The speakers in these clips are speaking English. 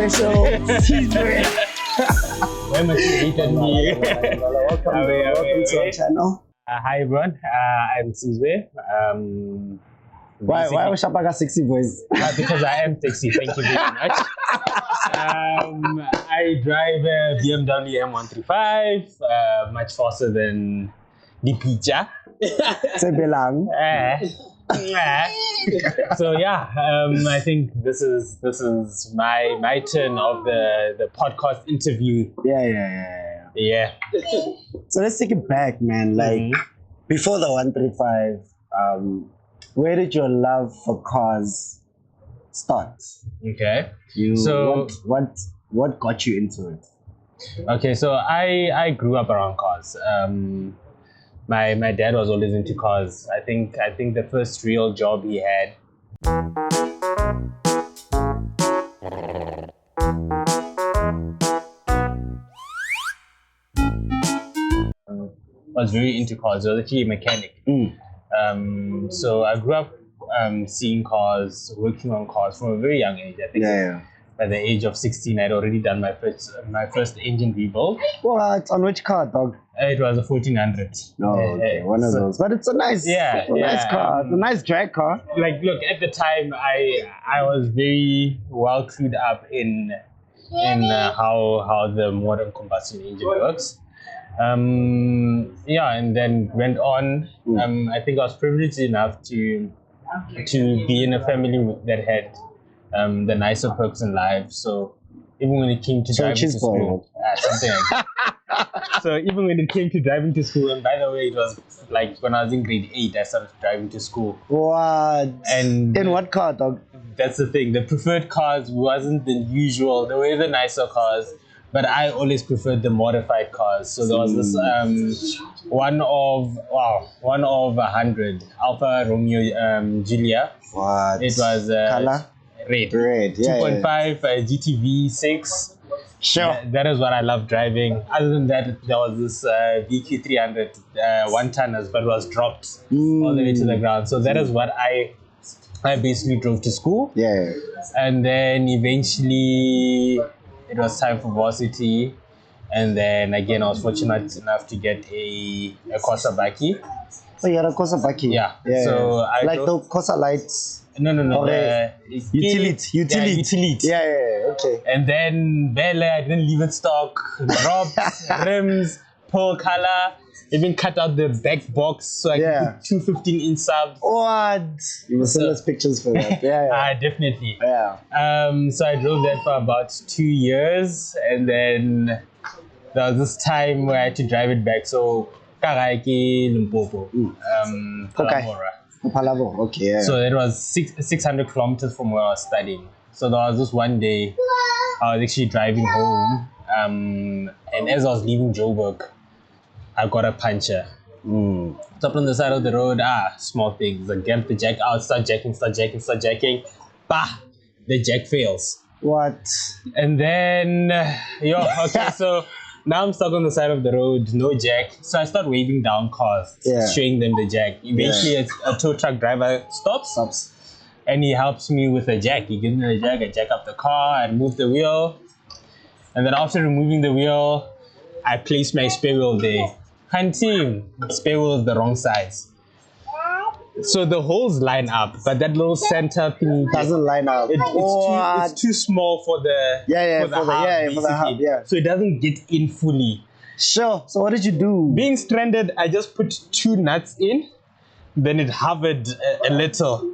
special Sizwe. Welcome to our channel. Hi everyone, I'm Sizwe. Why was Shapaga sexy voice? Because I am sexy, thank you very much. I drive a BMW M135, much faster than the pizza. Sebelang. So yeah, I think this is my turn of the podcast interview. Yeah. So let's take it back, man. Like before the 135, where did your love for cars start? Okay. What got you into it? Okay, so I grew up around cars. My dad was always into cars. I think the first real job he had was very into cars. He was actually a mechanic. So I grew up seeing cars, working on cars from a very young age. I think at the age of 16, I'd already done my first engine rebuild. What? On which car, dog? It was a 1400. Oh, okay. One of those. But it's a nice, nice car. It's a nice drag car. Like, look, at the time, I was very well clued up in how the modern combustion engine works. And then went on. I think I was privileged enough to be in a family that had the nicer perks in life. So even when it came to driving to school, something like that. So even when it came to driving to school, and by the way, it was like when I was in grade 8, I started driving to school. What? And in what car, dog? That's the thing. The preferred cars wasn't the usual. They were the nicer cars, but I always preferred the modified cars. So there was this one of 100 Alfa Romeo Giulia. What? It was color? Red, 2.5 GTV 6. Sure. That is what I love driving. Other than that, there was this VQ300 one-tonners, but it was dropped all the way to the ground. So that is what I basically drove to school. Yeah. And then eventually it was time for varsity. And then again, I was fortunate enough to get a Corsa Baki. Oh, you had a Corsa Baki? Yeah. So I like the Corsa lights. No. Utility. Yeah, okay. And then Bele, I didn't leave it stock. Drops, rims, pearl color. Even cut out the back box so I could put 2 15-inch subs. What? You must send us pictures for that. Definitely. Yeah. So I drove that for about 2 years, and then there was this time where I had to drive it back. So Karaiki, Limpopo, Palamora. Palavo, okay. Yeah. So it was 600 kilometers from where I was studying. So there was this one day I was actually driving home, and as I was leaving Joburg, I got a puncture. Stopped on the side of the road. Small things. I get the jack out, start jacking. Bah! The jack fails. What? And then, so now I'm stuck on the side of the road, no jack. So I start waving down cars, showing them the jack. Eventually, a tow truck driver stops. And he helps me with the jack. He gives me the jack, I jack up the car, I remove the wheel. And then after removing the wheel, I place my spare wheel there. Hunting, spare wheel is the wrong size. So the holes line up, but that little center thing doesn't line up. It's too small for the hub. So it doesn't get in fully. Sure. So what did you do? Being stranded, I just put 2 nuts in. Then it hovered a little.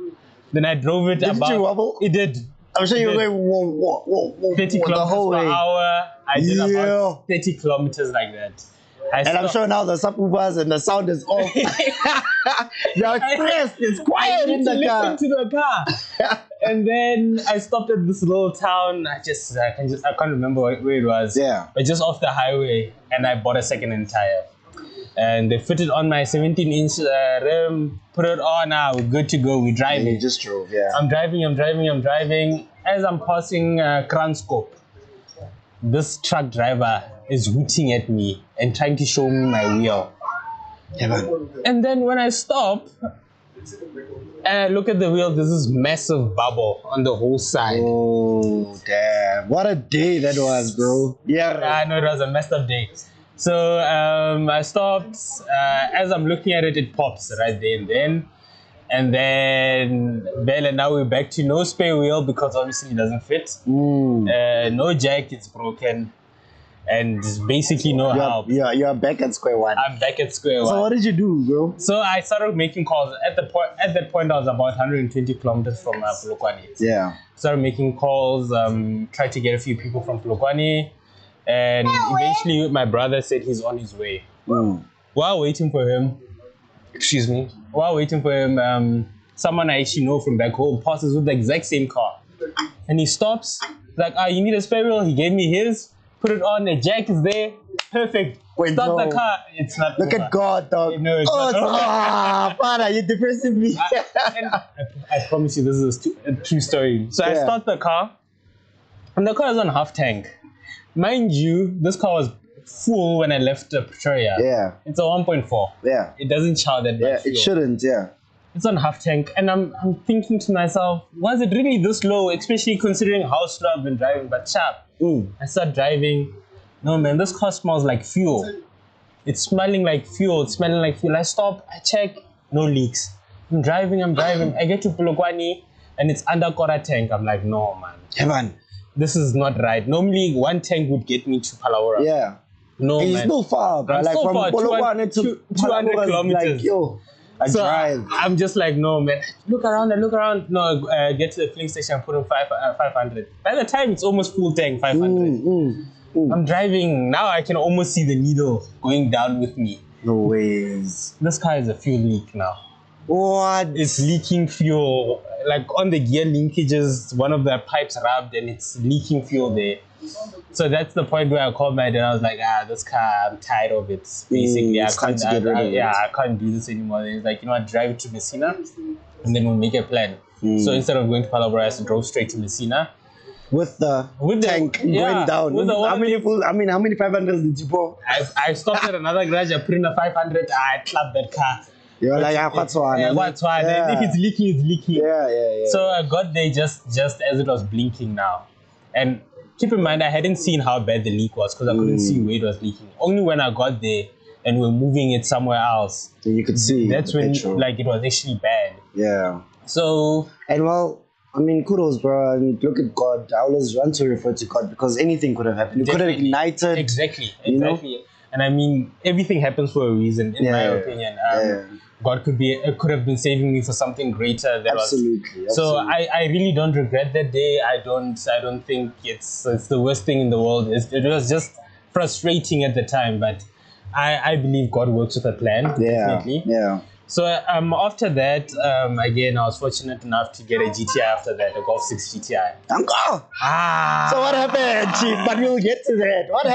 Then I drove it about. Did you wobble? It did. I'm sure you were going whoa, 30 kilometers the whole per way. hour. I did about 30 kilometers like that. I'm sure now the subwoofers and the sound is off. You're stressed. It's quiet in the car. Listen to the car. And then I stopped at this little town. I can't remember where it was. Yeah. But just off the highway, and I bought a second-hand tire. And they fitted on my 17-inch rim. Put it on. We're good to go. We're driving. And you just drove. Yeah. I'm driving. As I'm passing Kranskop, this truck driver is hooting at me and trying to show me my wheel. Yeah, man. And then when I stop, And look at the wheel. There's this massive bubble on the whole side. Oh, damn. What a day that was, bro. Yeah. I know it was a messed up day. So I stopped. As I'm looking at it, it pops right there and then. And then, and now we're back to no spare wheel because obviously it doesn't fit. No jack, it's broken. And basically no help. You're back at square one. I'm back at square one. So what did you do, bro? So I started making calls. At that point, I was about 120 kilometers from Polokwane. Yeah. Started making calls, tried to get a few people from Polokwane. And eventually my brother said he's on his way. While waiting for him, someone I actually know from back home passes with the exact same car. And he stops, like, you need a spare wheel? He gave me his, put it on, the jack is there, perfect. Wait, Start no. the car. It's not Look over. at God, dog. No, it's not over. Father, you're depressing me. I promise you, this is a true story. So I start the car, and the car is on half tank. Mind you, this car was full when I left Pretoria. Yeah. It's a 1.4. Yeah. It doesn't chow that much. Yeah, fuel. it shouldn't, yeah. It's on half tank, and I'm thinking to myself, was it really this low, especially considering how slow I've been driving? But sharp. I start driving. No, man, this car smells like fuel. It's smelling like fuel. I stop, I check, no leaks. I'm driving. I get to Polokwane, and it's under quarter tank. I'm like, no, man. Heaven. This is not right. Normally, one tank would get me to Palawara. Yeah. No, it's man. still far, bro. I'm like so from far, Polokwane to 200 Palawara, kilometers. like, yo, I So drive. I'm just like, no, man. Look around. No, get to the filling station, put in 500. By the time it's almost full tank, 500. I'm driving. Now I can almost see the needle going down with me. No ways. This car is a fuel leak now. What? It's leaking fuel. Like on the gear linkages, one of the pipes rubbed and it's leaking fuel there. So that's the point where I called my dad. I was like, this car, I'm tired of it. Basically, It's time to get rid of it. I can't do this anymore. And he's like, you know what, drive it to Messina and then we'll make a plan. So instead of going to Palabra, I drove straight to Messina. With the tank going down. How many 500s did you pour? I stopped at another garage, I put in a 500, I clapped that car. You're like, what's one? What's one? If it's leaking, it's leaking. Yeah. So I got there just as it was blinking now. And keep in mind, I hadn't seen how bad the leak was because I couldn't see where it was leaking. Only when I got there and we're moving it somewhere else, then you could see. That's when it was actually bad. Yeah. So. And well, I mean, kudos, bro. I mean, look at God. I always want to refer to God because anything could have happened. It could have ignited. Exactly. You know? And I mean, everything happens for a reason, in my opinion. God could have been saving me for something greater. Absolutely. So I really don't regret that day. I don't think it's the worst thing in the world. It was just frustrating at the time, but I believe God works with a plan. Definitely. Yeah. So after that, again, I was fortunate enough to get a GTI after that, a Golf 6 GTI. Uncle! So what happened, Chief? But we'll get to that. What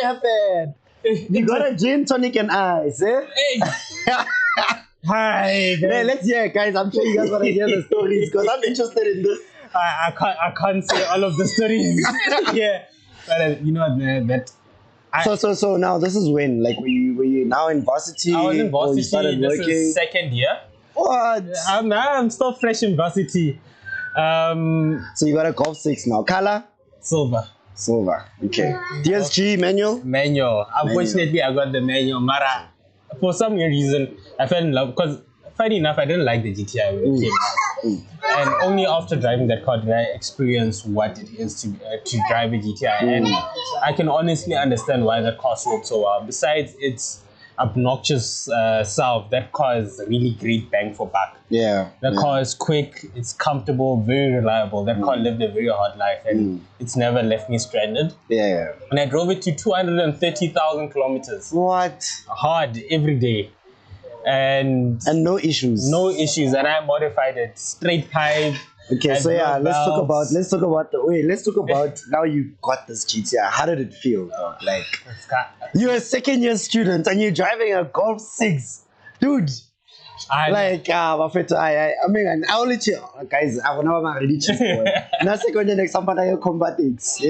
happened? You got a gin, tonic, and ice, eh? Hey! Hi! Hey, let's hear, guys. I'm sure you guys want to hear the stories because I'm interested in this. I can't say all of the stories. Yeah. But you know that... So now this is when, like, were you now in varsity? I was in varsity. You started this working? is second year. What? I'm still fresh in varsity. So you got a Golf 6 now. Color? Silver. Okay. DSG manual? Manual. Unfortunately, I got the manual. Mara, for some reason, I fell in love because, funny enough, I didn't like the GTI when it came out. And only after driving that car did I experience what it is to drive a GTI. And I can honestly understand why that car sold so well. Besides its obnoxious self, that car is a really great bang for buck. Yeah. That car is quick, it's comfortable, very reliable. That car lived a very hard life and it's never left me stranded. Yeah. And I drove it to 230,000 kilometers. What? Hard, every day. And no issues. And I modified it. Straight pipe. Okay, so yeah, let's talk about now you got this GTI. How did it feel? Like, you're a second year student and you're driving a Golf 6. Dude. I mean, I only chill. Guys, I will never really chill. Now second year next somebody I combat X.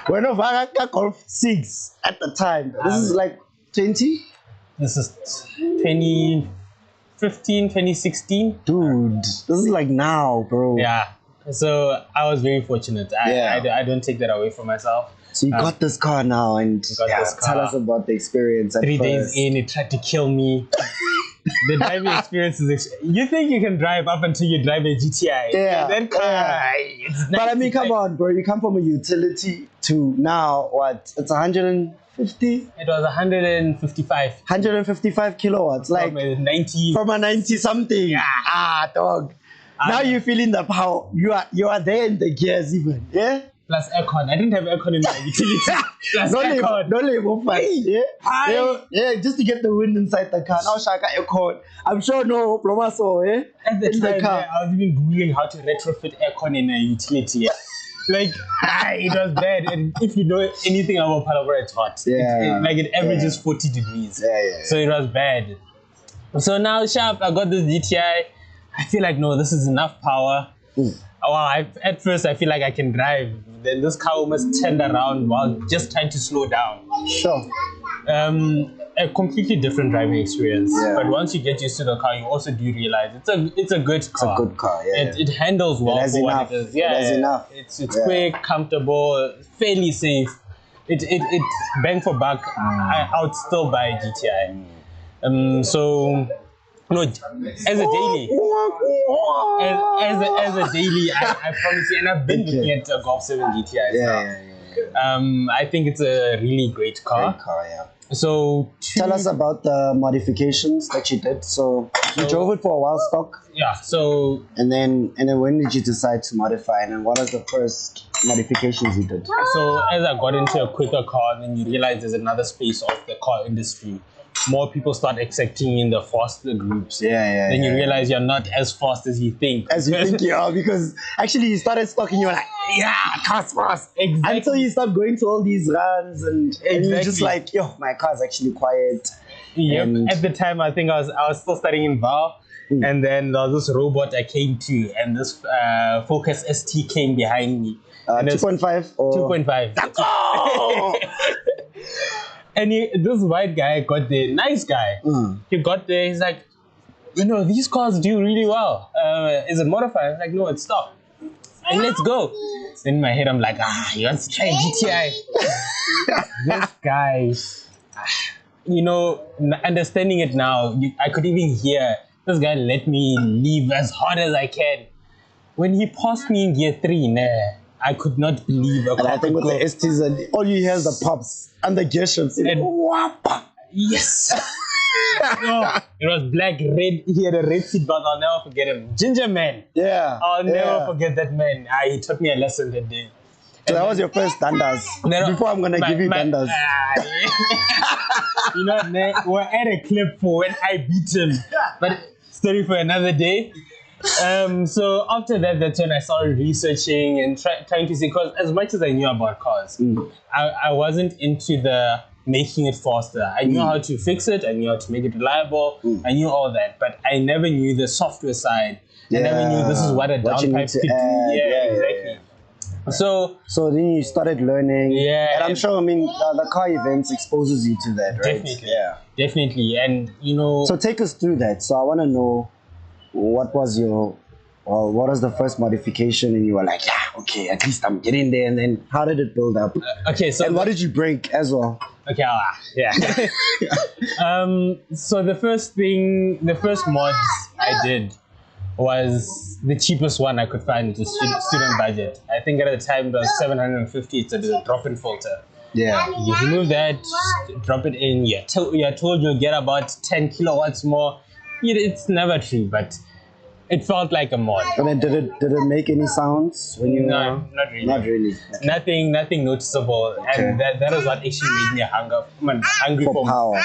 When I Golf 6 at the time. This is like 20? This is 2014, 2016. Dude, this is like now, bro. Yeah. So I was very fortunate. I don't take that away from myself. So you got this car now, and this car. Tell us about the experience. At 3 first. days in, it tried to kill me. The driving experience is. You think you can drive up until you drive a GTI? Yeah. That car. It's but I mean, come on, bro. You come from a utility to now what? It's 150. It was 155. 155 kilowatts, like from a 90. From a 90 something. Yeah. Dog. Now you're feeling the power. You are there in the gears even. Yeah. Plus aircon. I didn't have aircon in my utility. Plus aircon. No label fight. Yeah. Yeah, just to get the wind inside the car. Now Shaka aircon. I'm sure no problem so, eh? At the in time, the car. I was even googling how to retrofit aircon in a utility. Like, it was bad. And if you know anything about Palabra, it's hot. Yeah. It averages 40 degrees. Yeah. So it was bad. So now, sharp, I got this GTI. I feel like, no, this is enough power. Well, at first I feel like I can drive. Then this car almost turned around while just trying to slow down. Sure. A completely different driving experience. Yeah. But once you get used to the car, you also do realize it's a good car. It's a good car, yeah. It handles well for enough. what it is. Yeah, it has enough. It's quick, comfortable, fairly safe. It bang for buck. I would still buy a GTI. So. No, as a daily, as a daily, I promise you, and I've been looking at Golf 7 GTIs now. I think it's a really great car. Great car, yeah. So tell us about the modifications that you did. So you drove it for a while stock. Yeah. So and then when did you decide to modify? And then what are the first modifications you did? So as I got into a quicker car, then you realize there's another space of the car industry. More people start accepting in the faster groups. Then you realize you're not as fast as you think. As you think you are, because actually you started stocking, you're like, car's fast. Exactly. Until you start going to all these runs and you're just like, yo, my car's actually quiet. Yep. At the time, I think I was still studying in Val. And then there was this robot I came to, and this Focus ST came behind me. 2.5 or 2.5. And this white guy got there, nice guy. He got there, he's like, these cars do really well. Is it modified? I'm like, no, it's stock. And let's go. Then in my head, I'm like, he wants to try a GTI. This guy, understanding it now, I could even hear this guy let me leave as hard as I can. When he passed me in gear 3, I could not believe a car. And I think with the STs, and all you hear is the pops and the gear shifts. Yes. It was black, red. He had a red seat belt. I'll never forget him. Ginger man. Yeah. I'll never forget that man. He taught me a lesson that day. So that was your first Dandas. Before I'm going to give you Dandas. We're at a clip for when I beat him. But story for another day. So after that's when I started researching and trying to see, because as much as I knew about cars, I wasn't into the making it faster. I knew how to fix it, I knew how to make it reliable, I knew all that, but I never knew the software side. I never knew this is what a downpipe could do. Exactly. So then you started learning. And I'm sure, the car events exposes you to that, right? Definitely. Definitely. And So take us through that. So I want to know, what was the first modification, and you were like, okay, at least I'm getting there, and then how did it build up? And what did you break as well? Okay, so the first mods I did was the cheapest one I could find, the student budget. I think at the time it was 750. It's a drop-in filter. You remove that, drop it in. You're told you'll get about 10 kilowatts more. It's never true, but it felt like a mod. And then did it make any sounds when you? No, not really. Not really. Okay. Nothing noticeable, and that is what actually made me hungry for power.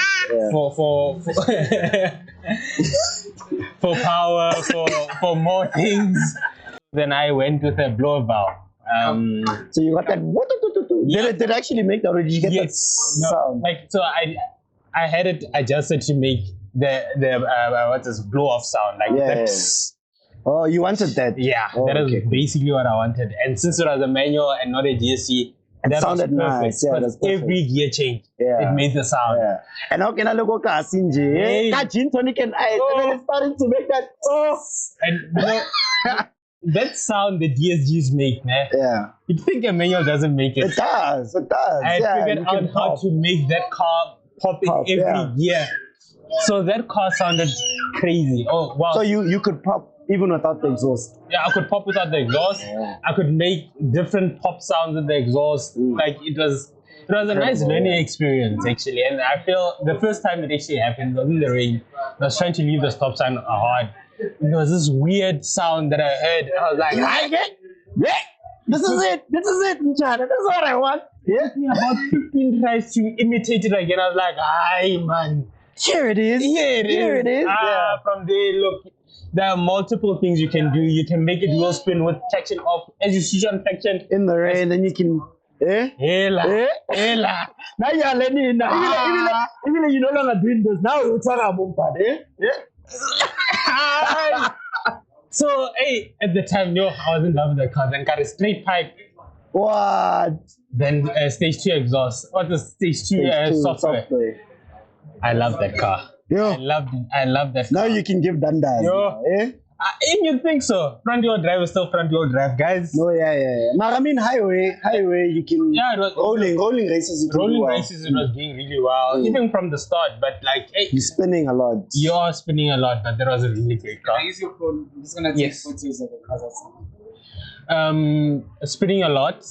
For power, for more things. Then I went with a blower valve. So you got that. Did it actually make that, or did you get that sound? I had it adjusted to make the blow off sound, Oh, you wanted that? That is basically what I wanted. And since it was a manual and not a GSC, It that sounded was perfect. nice. Yeah, that's perfect. Every gear change, Yeah. it made the sound. Yeah. And how can I look at Sinji? Hey. That gin tonic and ice. Oh. And then it's starting to make that. Oh. And you know, that sound the DSGs make, man. Yeah. You'd think a manual doesn't make it. It does. It does. I figured you out can how pop. to make that car pop in every gear. So that car sounded crazy. Oh wow! So you could pop even without the exhaust. Yeah, I could pop without the exhaust. Yeah. I could make different pop sounds with the exhaust. Like it was a nice learning experience actually. And I feel the first time it actually happened was in the rain. I was trying to leave the stop sign hard. There was this weird sound that I heard. I was like, This is it. This is it, Mchana. This is what I want. Yeah. Took me about 15 tries to imitate it again. I was like, aye, man. Here it is. Here it is. From there, look, there are multiple things you can do. You can make it wheel spin with traction off. As you switch on traction. In the rain, then you can... Hela. Now you are learning. Even you're no longer doing this. Now you're talking about So, hey, at the time, no, I was in love with the car. Then got a straight pipe. What? Then stage 2 exhaust. What the stage 2 software? I love that car. Yo. I love that car. Now you can give Dandas. Yo. You think so? Front wheel drive is still front wheel drive, guys. No, yeah. But I mean, highway, you can. Yeah, it was, rolling races. Rolling races, it was doing really well, even from the start. But like, hey, you're spinning a lot. You're spinning a lot, but that was a really great car. Can I use your phone? I'm just gonna take photos of the cars outside. Spinning a lot,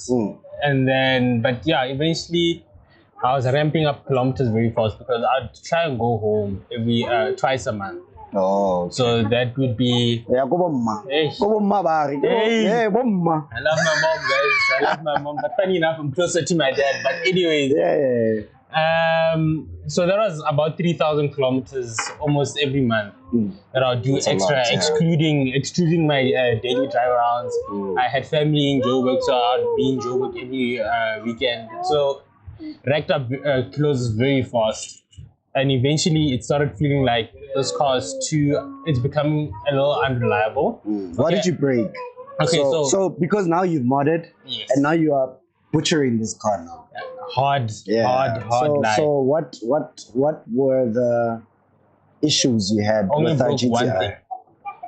and then, but yeah, eventually, I was ramping up kilometers very fast because I'd try and go home every twice a month. Oh, okay. So that would be. Yeah, go bomma. Hey. Go bomma, Barry. Hey, bomma. I love my mom, guys. I love my mom, but funny enough, I'm closer to my dad. But anyways, so that was about 3,000 kilometers almost every month that I'll do extra, excluding my daily drive arounds. I had family in Joburg, so I'd be in Joburg every weekend. So racked up kilos very fast. And eventually it started feeling like this car is it's becoming a little unreliable. Why did you break? Okay, so because now you've modded, and now you are butchering this car now. Hard life. So what were the issues you had with that GTI?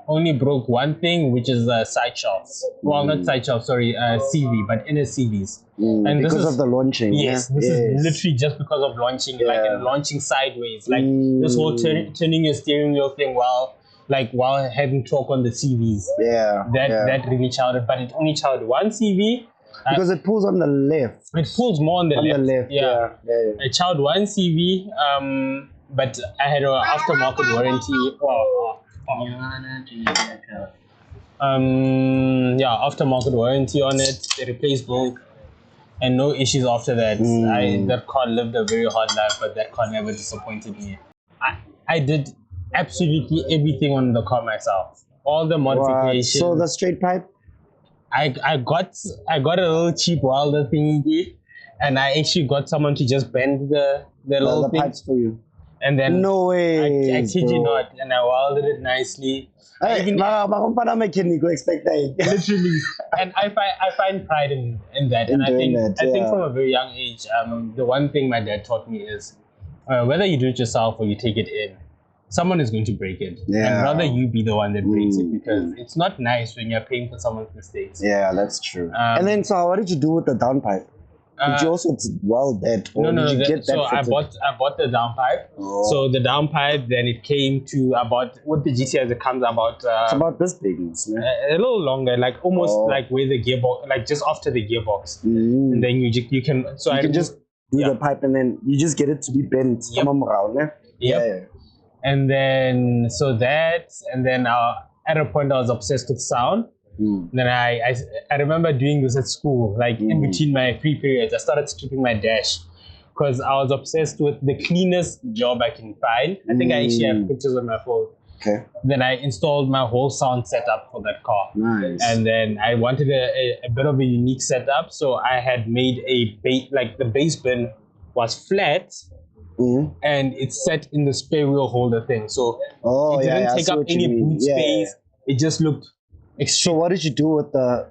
Only broke one thing, which is side shafts. Well, not side shafts, sorry, CV, but inner CVs. And because of the launching. Yes, this is literally just because of launching, like and launching sideways, like this whole turning your steering wheel thing while having torque on the CVs. That really chowed, but it only chowed one CV. Because it pulls on the left. It pulls more on the left. Yeah. I chowed one CV, but I had an aftermarket warranty. Aftermarket warranty on it. They replaced both, and no issues after that. That car lived a very hard life, but that car never disappointed me. I did absolutely everything on the car myself. All the modifications. So the straight pipe. I got a little cheap welder thingy, and I actually got someone to just bend the little pipes for you. And then no way, I kid you not, and I welded it nicely. Hey, mechanic expect that. Literally, and I find pride in that, and I think from a very young age, the one thing my dad taught me is whether you do it yourself or you take it in, someone is going to break it, and rather you be the one that breaks it, because it's not nice when you're paying for someone's mistakes. Yeah, that's true. And then, so what did you do with the downpipe? Did you also weld that? Or No. Did you get that so I bought the downpipe. Oh. So the downpipe, then it came to about, with the GTS, it comes about it's about this big, a little longer, like almost like where the gearbox, like just after the gearbox, and then you can. So you can just do the pipe, and then you just get it to be bent. And then and then at a point I was obsessed with sound. Then I remember doing this at school, like in between my free periods. I started stripping my dash because I was obsessed with the cleanest job I can find. I think I actually have pictures on my phone. Okay. Then I installed my whole sound setup for that car. Nice. And then I wanted a bit of a unique setup, so I had made the bass bin was flat. And it's set in the spare wheel holder thing, so it didn't take up any boot space. It just looked So what did you do with the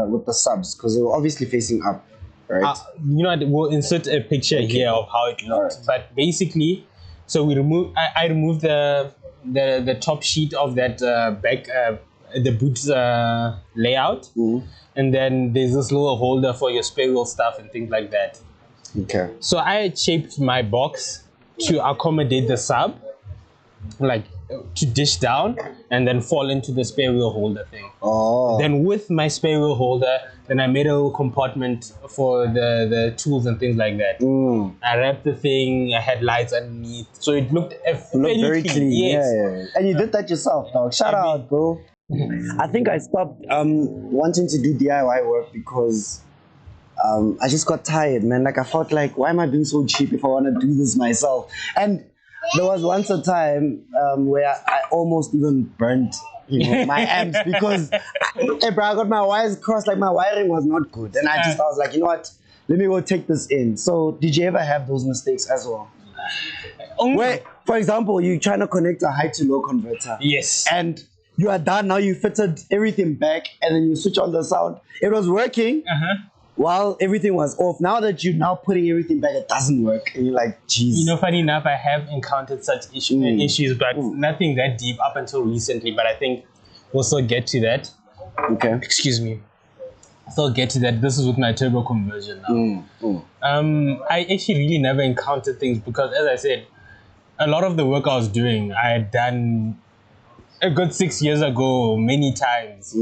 with the subs? Because they were obviously facing up, right? You know, we'll insert a picture here of how it looked. Alright. But basically, so we remove. I removed the top sheet of that back the boot layout, and then there's this little holder for your spare wheel stuff and things like that. Okay. So I had shaped my box to accommodate the sub, like to dish down and then fall into the spare wheel holder thing. Oh. Then with my spare wheel holder, then I made a little compartment for the tools and things like that. I wrapped the thing, I had lights underneath, so it looked very clean. Yes. Yeah. And you did that yourself, dog. Shout out, bro. I think I stopped wanting to do DIY work because I just got tired, man. Like I felt like, why am I being so cheap if I want to do this myself? And there was once a time where I almost even burnt my amps because hey, bro, I got my wires crossed, like my wiring was not good. And I was like, you know what? Let me go take this in. So did you ever have those mistakes as well? Where, for example, you're trying to connect a high to low converter. Yes. And you are done, now you fitted everything back and then you switch on the sound. It was working while everything was off. Now that you're now putting everything back, it doesn't work. And you're like, geez. You know, funny enough, I have encountered such issues, but nothing that deep up until recently. But I think we'll still get to that. Okay. Excuse me. Still get to that. This is with my turbo conversion now. I actually really never encountered things because, as I said, a lot of the work I was doing, I had done a good 6 years ago, many times.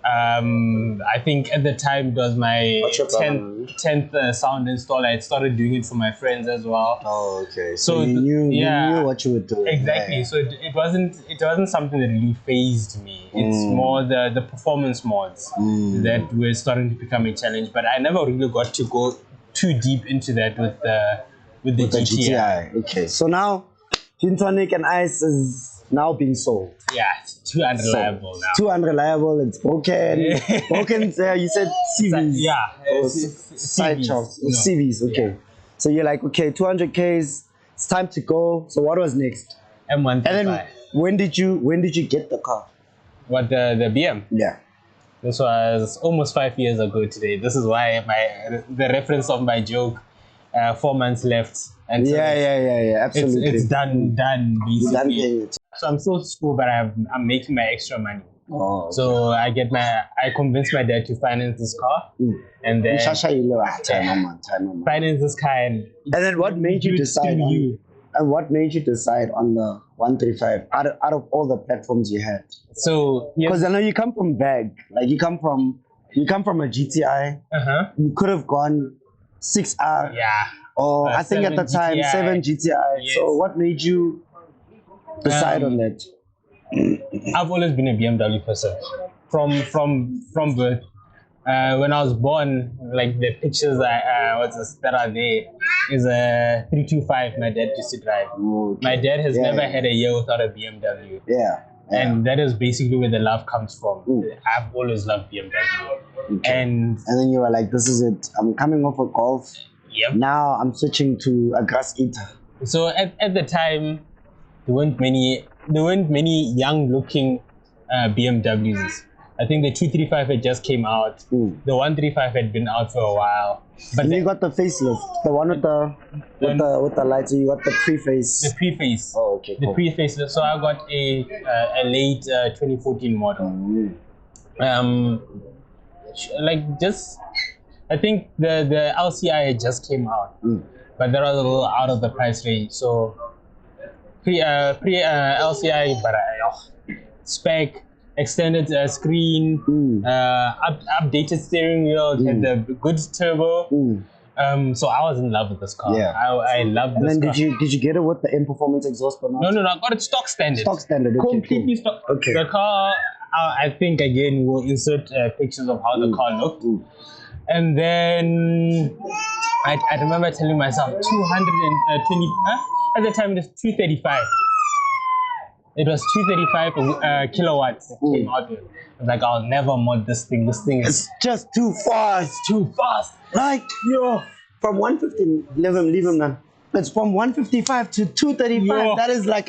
I think at the time it was my 10th sound install. I had started doing it for my friends as well. Oh, okay. So you knew what you were doing. Exactly. Yeah. So it wasn't something that really phased me. It's more the performance mods that were starting to become a challenge. But I never really got to go too deep into that with the GTI. Okay. So now Gin Tonic and Ice is now being sold. Yeah, it's too unreliable now. Too unreliable. It's broken. Broken. You said CVs. Yeah. Side chops. CVs. Okay. Yeah. So you're like, okay, 200Ks. It's time to go. So what was next? M135. And then when did you get the car? What the BM? Yeah. This was almost 5 years ago today. This is why the reference of my joke. 4 months left. And so absolutely. It's done basically. You're done paying it. So I'm still at school, but I'm making my extra money. Oh, okay. So I convinced my dad to finance this car, and then finance this car, and then what made you decide on? And what made you decide on the 135 out of all the platforms you had? So because I know you come from VAG, like you come from a GTI. You could have gone 6R. Yeah. Or I think at the time GTI. 7 GTI. Yes. So what made you decide on that? I've always been a BMW person from birth. When I was born, like the pictures that are there is a 325 my dad used to drive. Okay. My dad has never had a year without a BMW. Yeah. And that is basically where the love comes from. I've always loved BMW. Okay. And then you were like, this is it. I'm coming off a Golf. Yep. Now I'm switching to a Grass Eater. So at the time, there weren't many young looking BMWs. I think the 235 had just came out. The 135 had been out for a while. But you got the facelift, the one with the lights. You got the pre-face. The pre-face. Oh, okay. Cool. The pre-face. So I got a late 2014 model. I think the LCI had just came out, but that was a little out of the price range. So pre LCI, but spec, extended screen, updated steering wheel, had the good turbo. So I was in love with this car. Yeah. I love this car. And then did you get it with the M Performance exhaust or not? No, I got it stock standard. Stock standard. Okay, completely stock. Okay. The car, I think again we'll insert pictures of how the car looked. And then I remember telling myself 220, at the time it was 235. It was 235 kilowatts it came out with. I was like, I'll never mod this thing. This thing is just too fast. It's too fast. Like, from 150, leave him then. It's from 155 to 235. That is like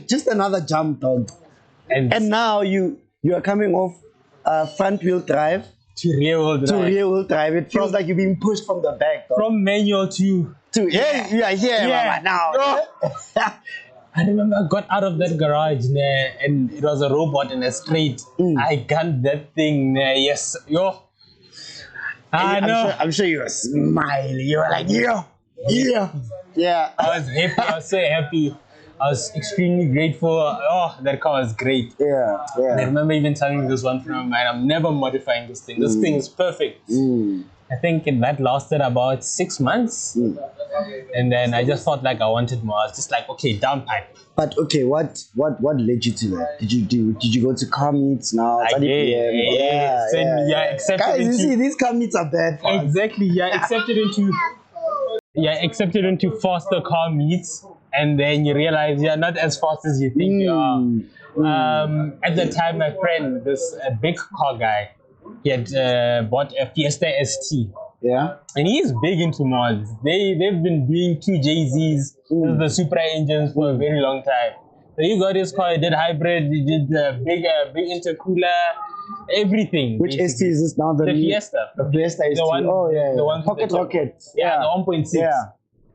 just another jump, dog. And now you you are coming off front wheel drive to rear wheel drive. to rear wheel drive. It feels like you're being pushed from the back. Dog. From manual to Yeah. Now. I remember I got out of that garage and it was a robot in a straight. I gunned that thing. Yes, yo. I'm sure you were smiling. You were like, yeah. I was happy. I was so happy. I was extremely grateful. Oh, that car was great. Yeah. I remember even telling this one friend of mine, I'm never modifying this thing. This thing is perfect. I think that lasted about 6 months. And then I just felt like I wanted more. I was just like, okay, downpipe. But okay, what led you to that? Did you go to car meets now? Accepted Guys, you into, see, these car meets are bad for us. exactly. Accepted into faster car meets, and then you realize you're not as fast as you think you are. At the time, my friend, this big car guy, he had bought a Fiesta ST. Yeah. And he's big into mods. They've been doing 2 JZs with the Supra engines for a very long time. So he got his car, he did hybrid, he did big intercooler, everything. Which ST is this now? The Fiesta. The Fiesta ST. The one, the one Pocket rocket. Yeah, the 1.6. Yeah.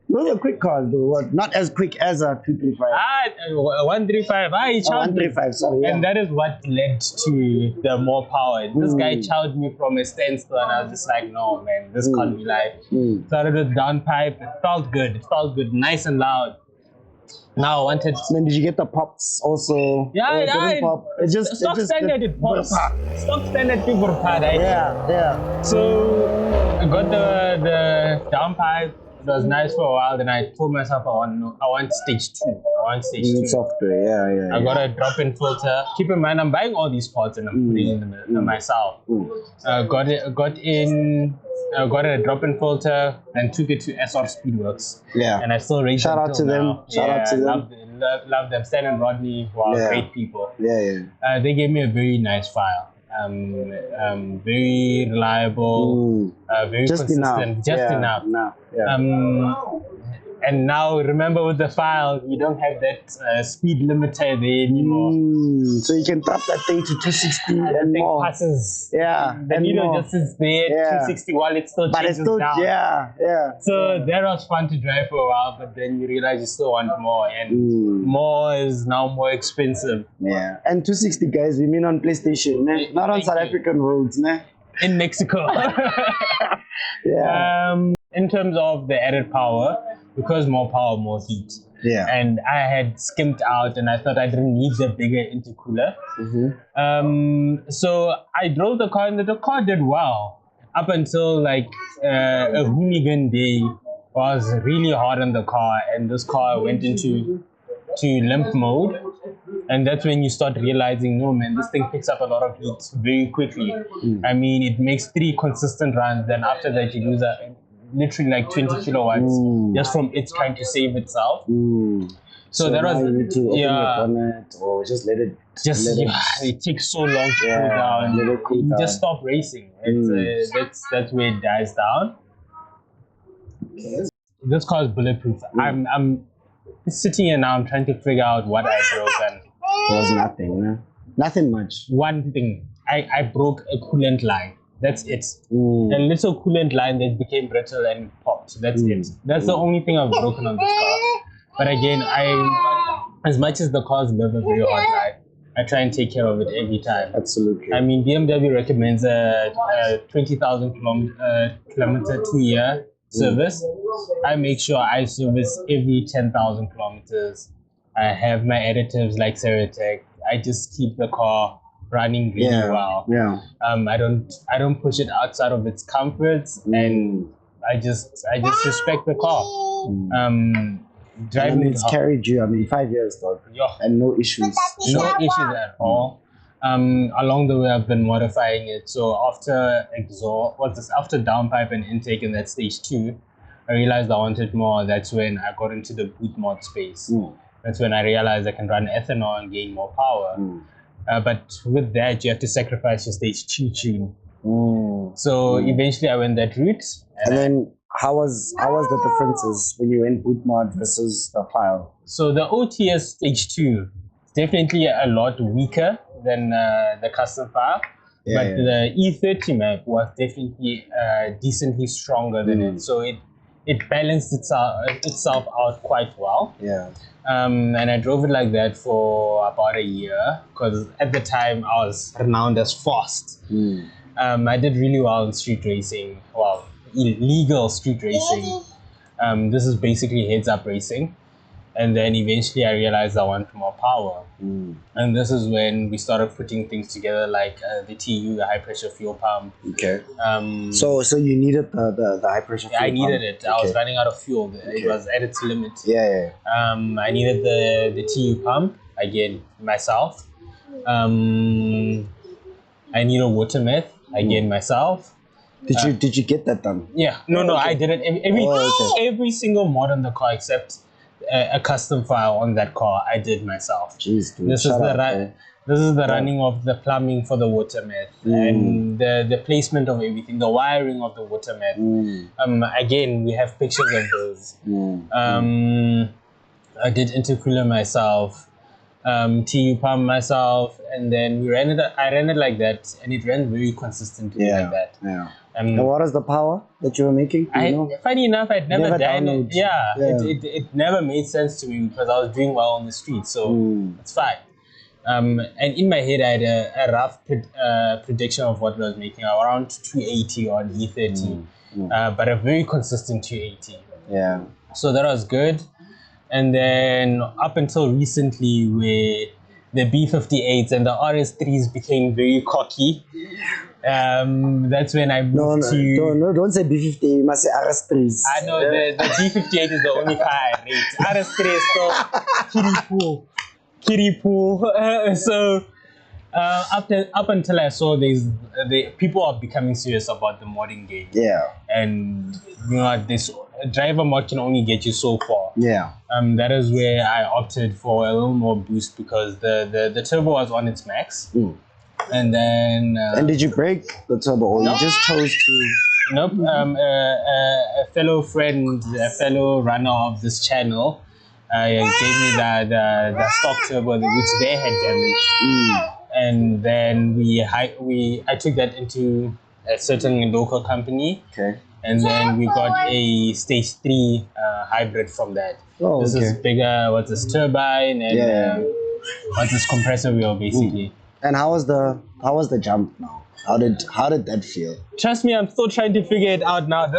Those are quick cars though. Not as quick as a 235. 135. He chowed me. 135, sorry. Yeah. And that is what led to the more power. This guy chowed me from a standstill, and I was just like, no, man, this can't be life. Started with downpipe. It felt good. Nice and loud. Now I wanted. Then did you get the pops also? Yeah. Pop. It just stock standard. It pops. Stock standard people part. Yeah. So I got the downpipe. It was nice for a while. Then I told myself I want stage 2. I want stage 2 software. Yeah. I got a drop-in filter. Keep in mind, I'm buying all these parts and I'm putting them myself. Got a drop-in filter and took it to SR Speedworks. Yeah. And I still rate Shout out to them. Love them. Stan and Rodney, wow, great people. Yeah. They gave me a very nice file. Very reliable, very just consistent, enough. And now remember, with the file, you don't have that speed limiter there anymore. So you can drop that thing to 260 and thing more. passes. Yeah. The needle just sits there, 260 while it still changes down. So that was fun to drive for a while, but then you realize you still want more, and more is now more expensive. Yeah. And 260, guys, we mean on PlayStation, ne? Not on South African roads, ne? In Mexico. In terms of the added power, because more power, more heat. Yeah. And I had skimped out and I thought I didn't need the bigger intercooler. So I drove the car and the car did well up until like a hoonigan day was really hard on the car, and this car went into limp mode. And that's when you start realizing, no man, this thing picks up a lot of heat very quickly. I mean, it makes 3 consistent runs, then after that you lose literally like 20 kilowatts just from it trying to save itself. So that was, you need to open your bonnet or just let it. It takes so long to cool down. Let it cool you down. just stop racing. That's where it dies down. This car is bulletproof. I'm sitting here now. I'm trying to figure out what I broke, and It was nothing, no? Nothing much. one thing, I broke a coolant line. That's it. A little coolant line that became brittle and popped. That's it. That's the only thing I've broken on this car. But again, as much as the cars live a very hard life, I try and take care of it every time. Absolutely. I mean, BMW recommends a 20,000 kilometer 2-year service. I make sure I service every 10,000 kilometers. I have my additives like Ceratec. I just keep the car running really well. Yeah. I don't push it outside of its comforts, and I just respect the car. Driving it's carried you, 5 years, dog. And no issues. No issues at all. Along the way, I've been modifying it. So after after downpipe and intake in that stage 2, I realized I wanted more. That's when I got into the boot mod space. That's when I realized I can run ethanol and gain more power. But with that, you have to sacrifice your stage 2 tune. So eventually I went that route. And then how was the differences when you went boot mod versus the file? So the OTS stage 2 is definitely a lot weaker than the custom file. Yeah, But the E30 Mac was definitely decently stronger than it. So it balanced itself out quite well. Yeah. And I drove it like that for about a year because at the time I was renowned as fast. I did really well in street racing. Well, illegal street racing. This is basically heads-up racing. And then eventually I realized I wanted more power. And this is when we started putting things together like the TU, the high pressure fuel pump. Okay. So you needed the high pressure fuel I needed pump. it. I was running out of fuel. It was at its limit. Yeah. I needed the TU pump, again, myself. I need a water meth, again, myself. Did you get that done? Yeah. No, I didn't. Every single mod on the car except a custom file on that car, I did myself. Jeez, dude. This is the running of the plumbing for the water meth and the placement of everything, the wiring of the water meth. Again, we have pictures of those. I did intercooler myself, TU pump myself, and then I ran it like that, and it ran very consistently like that. Yeah. And what is the power that you were making? Funny enough, I'd never done it. Yeah. It never made sense to me because I was doing well on the street, so it's fine. And in my head, I had a rough prediction of what I was making, around 280 on E30, but a very consistent 280. Yeah. So that was good. And then up until recently, where the B58s and the RS3s became very cocky. That's when I moved to... Don't say B50, you must say RS3s. I know, the B58 is the only car I rate. RS3 is still kiddie pool. So up until I saw the people are becoming serious about the modding game. Yeah. And you know, this driver mod can only get you so far. Yeah. That is where I opted for a little more boost because the turbo was on its max. And then... and did you break the turbo or you just chose to... Nope. A fellow friend, a fellow runner of this channel gave me the stock turbo which they had damaged. And then I took that into a certain local company. Okay. And then we got a stage 3 hybrid from that. This is bigger, what's this turbine and what's this compressor wheel basically. And how was the jump now? How did that feel? Trust me, I'm still trying to figure it out now.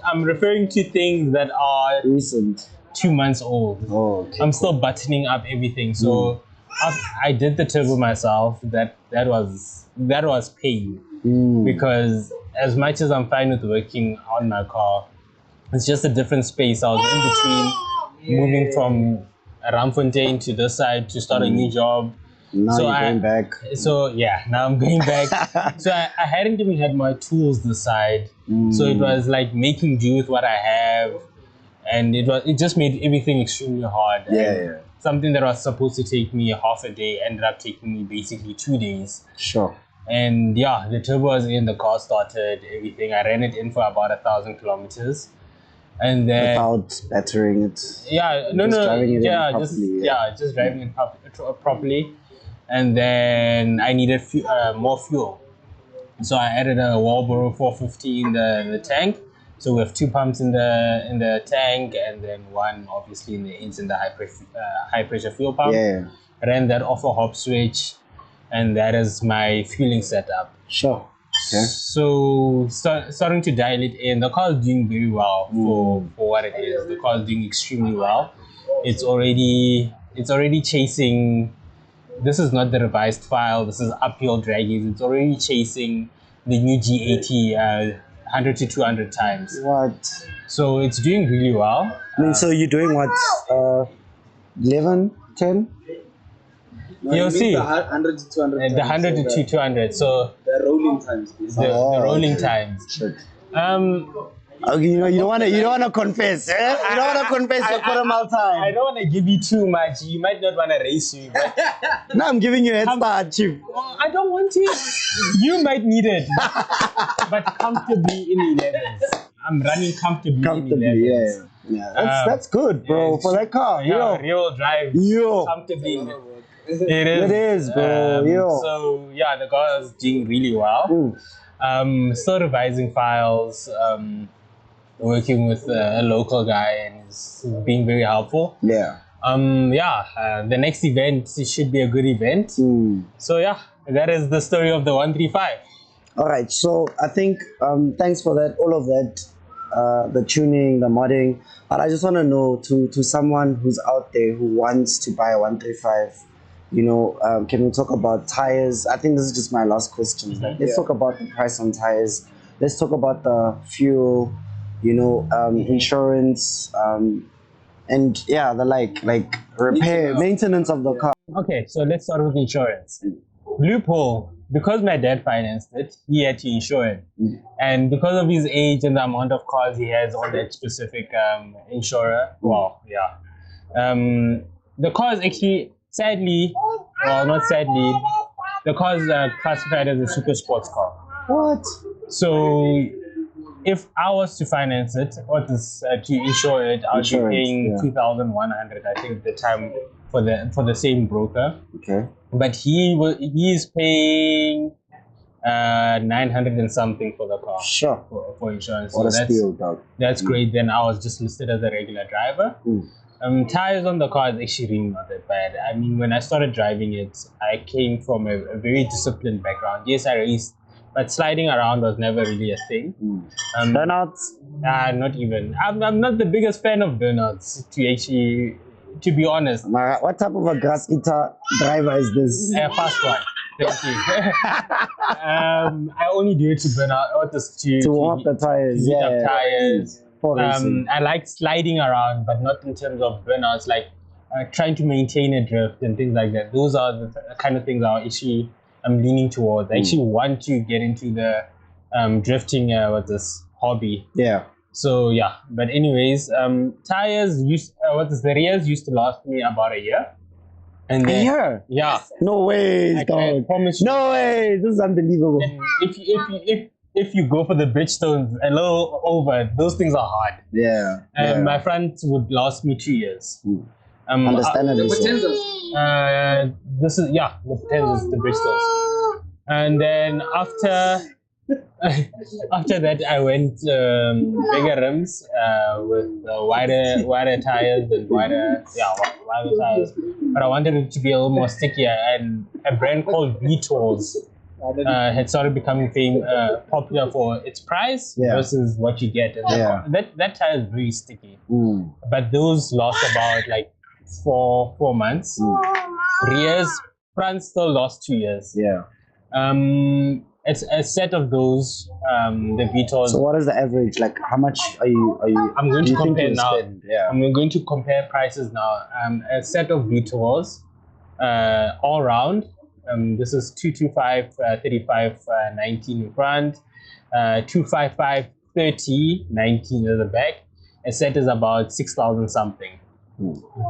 I'm referring to things that are recent, 2 months old. I'm still buttoning up everything. So I did the turbo myself. That was pain because as much as I'm fine with working on my car, it's just a different space. I was in between moving from Ramfontein to this side to start a new job. Now you're going back. So yeah, now I'm going back. So I hadn't even had my tools this side. So it was like making do with what I have. And it just made everything extremely hard. Yeah. Something that was supposed to take me half a day ended up taking me basically 2 days. Sure. And yeah, the turbo was in, the car started, everything. I ran it in for about 1,000 kilometers. And then without battering it. Yeah, just driving it properly. And then I needed more fuel. So I added a Walboro 450 in the tank. So we have 2 pumps in the tank and then one obviously in the high pressure fuel pump. Yeah. Ran that off a hop switch, and that is my fueling setup. Sure. Okay. So starting to dial it in. The car is doing very well for what it is. The car is doing extremely well. It's already chasing. This is not the revised file. This is uphill draggies. It's already chasing the new G80 100 to 200 times. What? So it's doing really well. I mean, so you're doing what? 11, 10? You'll see. The 100 to 200. The 100 to 200. So the rolling times. The rolling times. Shit. Okay, you don't wanna confess, eh? You don't wanna confess your Koramal time. I don't wanna give you too much. You might not wanna race me, but no, I'm giving you a head start, Chief. I don't want to. You might need it, but comfortably in 11s. I'm running comfortably. Comfortably, in yeah. 11s. Yeah, that's good, bro. Yeah, For that car, yeah, yo. real drive Yo. comfortably. It It is, bro. Yo. So yeah, the car is doing really well. Still revising files. Working with a local guy, and he's being very helpful. Yeah. The next event should be a good event. So yeah, that is the story of the 135. All right, so I think thanks for that, all of that, the tuning, the modding. But I just want to know to someone who's out there who wants to buy a 135, can we talk about tires? I think this is just my last question. Let's talk about the price on tires. Let's talk about the fuel, insurance, and yeah, the like repair, maintenance of the car. Okay, so let's start with insurance. Loophole. Because my dad financed it, he had to insure it. And because of his age and the amount of cars he has on that specific insurer, the car is actually, sadly, well, not sadly, the car is classified as a super sports car. What? So if I was to finance it or to insure it, I'd be paying 2,100, I think, at the time for the same broker. Okay. But he's paying 900 and something for the car. Sure. For insurance. What so a steal, dog. That's great. Then I was just listed as a regular driver. Tires on the car is actually really not that bad. I mean, when I started driving it, I came from a very disciplined background. Yes, I raced, but sliding around was never really a thing. Burnouts? Not even. I'm not the biggest fan of burnouts, to be honest. What type of a gas guitar driver is this? Fast one. Thank you. I only do it to burn out, or to warm up the tires. Heat up tires. I I like sliding around, but not in terms of burnouts, like trying to maintain a drift and things like that. Those are the kind of things I'm leaning towards. I actually want to get into the drifting hobby. Yeah. So yeah, but anyways, tires the rears used to last me about a year. And then, a year? Yeah. No way, I dog. promise you. No way. This is unbelievable. And if you go for the Bridgestones a little over, those things are hard. Yeah. And my front would last me 2 years. Understandably so. The This is the Potenzas, the Bridgestones. And then after that, I went bigger rims with wider tires and wider tires. But I wanted it to be a little more stickier, and a brand called Vitols had started becoming popular for its price versus what you get. And that tire is very sticky. But those last about like four months. Rears, front still lost 2 years. Yeah. It's a set of those, the Vitols. So what is the average? Like, how much are you? I'm going to compare now. Yeah. I'm going to compare prices now. A set of Vitols, all round. This is 225, 35, 19 in front, 255, 30, 19 at the back. A set is about 6,000 something.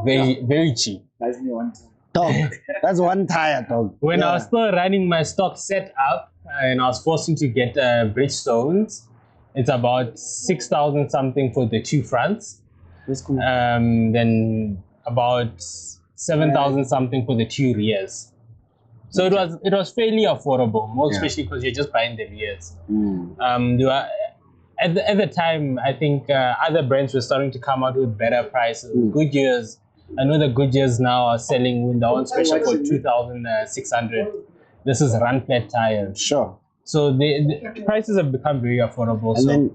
Very, very cheap. That's me one time. Dog, that's one tire, dog. When I was still running my stock set up and I was forcing to get Bridgestones, it's about 6,000 something for the two fronts. That's cool. Then about 7,000 something for the two rears. So it was fairly affordable, more especially because you're just buying the rears. At the time, I think other brands were starting to come out with better prices. Goodyears. I know the Goodyears now are selling window on special for 2,600. This is run flat tires. Sure. So the prices have become very affordable. And then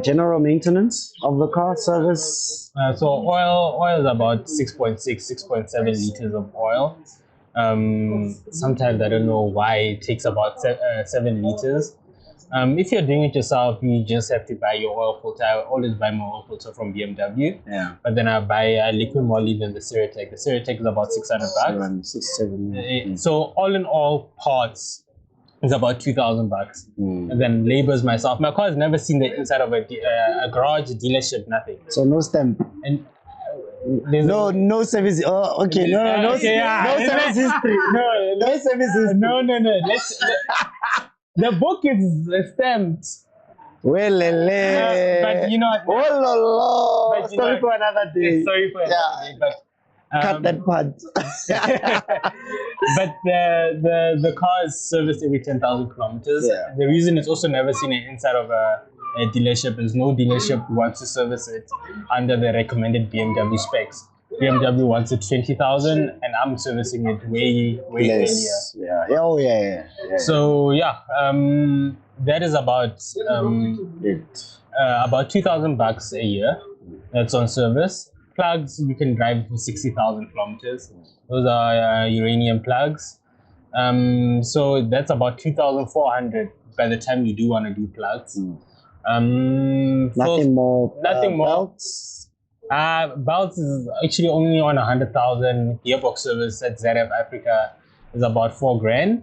general maintenance of the car, service? So oil is about 6.6, 6.7 liters of oil. Sometimes I don't know why it takes about 7 liters. If you're doing it yourself, you just have to buy your oil filter. I always buy my oil filter from BMW. Yeah. But then I buy liquid moly than the Ceratec. The Ceratec is about 600 bucks. 6, 7. So all in all, parts is about 2,000 bucks. And then labors myself. My car has never seen the inside of a garage, dealership, nothing. So no stamp. And no service. Oh, okay. No service history. No service history. No. The book is stamped Well, But you know what? Oh, lo, But you sorry know- for another day. Sorry for Yeah. that, but Cut that part. but the car is serviced every 10,000 kilometers. Yeah. The reason it's also never seen inside of a dealership is no dealership wants to service it under the recommended BMW specs. BMW wants it 20,000, and I'm servicing it way earlier. Less. Yeah. Oh, yeah. So yeah, that is about 2,000 bucks a year. That's on service. Plugs you can drive for 60,000 kilometers. Those are uranium plugs. So that's about 2,400 by the time you do want to do plugs. Nothing more. Nothing more. Belts. Belts is actually only on 100,000. Gearbox service at ZF Africa is about $4,000.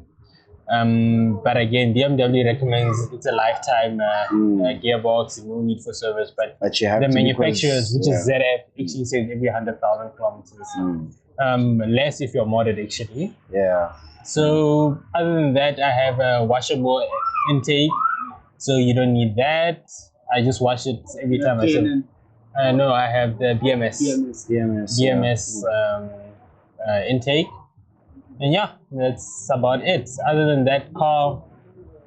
But again, BMW recommends it's a lifetime gearbox, no need for service. But you have the to manufacturers, because, which is ZF, actually says every 100,000 kilometers. Less if you're modded, actually. Yeah. So other than that, I have a washable intake, so you don't need that. I just wash it every time I serve. No, I have the BMS intake. And yeah, that's about it. Other than that, car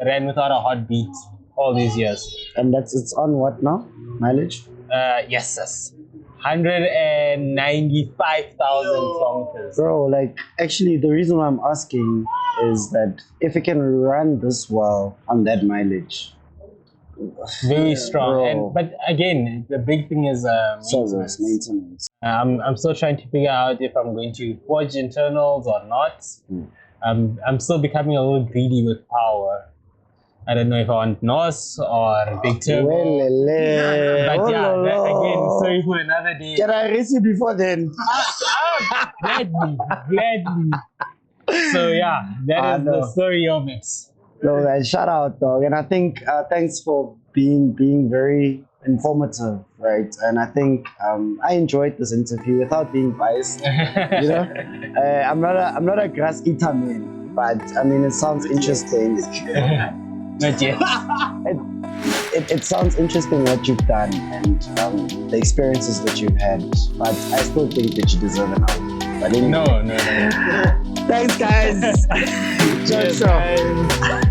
ran without a heartbeat all these years. And it's on what now? Mileage? Yes. 195,000 kilometers. Bro, like, actually, the reason why I'm asking is that if it can run this well on that mileage, very strong. Bro. But again, the big thing is service, maintenance. I'm still trying to figure out if I'm going to forge internals or not. I'm still becoming a little greedy with power. I don't know if I want NOS or big turbo. But yeah, again, sorry for another day. Can I race you before then? Gladly. So yeah, that is the story of it. No, man, shout out, dog. And I think thanks for being very informative, right? And I think I enjoyed this interview without being biased. You know, I'm not a grass eater, man, but I mean it sounds interesting. Not yet. It sounds interesting what you've done and the experiences that you've had, but I still think that you deserve an album. But anyway. No. Thanks, guys. Yes, guys.